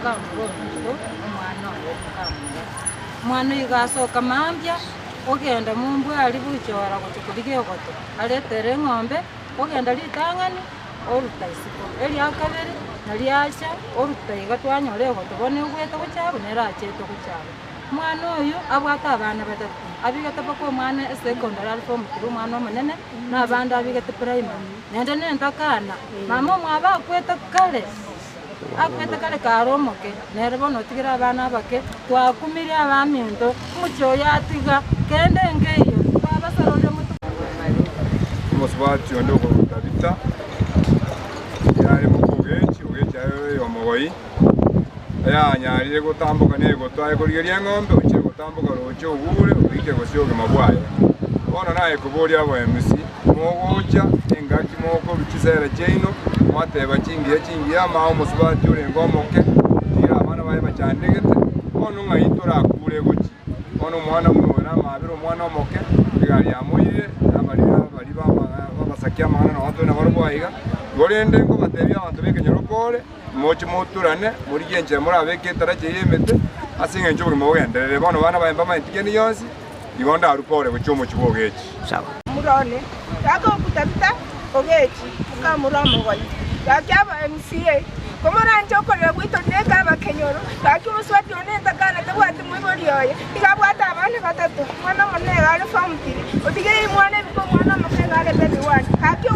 kamuro umwana oyo kamuro mwana igasoka mambia ogenda mumbwali buchora gotukulige goto aletere ng'ombe ogenda litang'ani oruta isiko eliakabere naliacha oruta iga twanyore goto bone ogwete gochabo nerachete gochabo mwana oyo abwata abana batatu abigete bako omwana secondary form 3 omwana omonene n'abandi abigete primary nende nentakana mama omwaba akwete kale karomoke nere bono tigira abana abake twakumire abaminto muchoya atiga kende ngeyo babasarore mutu Musubati ondoko tabita yari mukugechi ayo omogoi ya nyarire gutambuka nego twaye kurigeria ng'ombe uche gutambuka rocho ugure ubike gosyoge mabwaye bono naye kuboria abo MC mogocha engaki moko bikisera cheino mwateba chingia mao musubati ure ngomoke tira abana baye bachandegete bono ngaitora akure gochi bono mwana mwana mabiro mwana omoke bigari amoire amarira bari babasakia mwana no watu na barwayiga gorende ngo batebya abantu bekenyerokore mochi moturane muri genje muri abeke taraje yemete asinga njo buri mogenderere bano bana bayemba mayitigeni yonsi igonda arupore guchomo chibogechi sawa murone kako kutabita ogechi ukamuramo goyi yakyaba MCA komora njokore gwito neka abakenyoro kaki muswati onenda kana tabwati mwiboriyoye ikabwata abana batatu mwana monega ari famtiri otigeye mwana biko mwana mukengale baby one kaki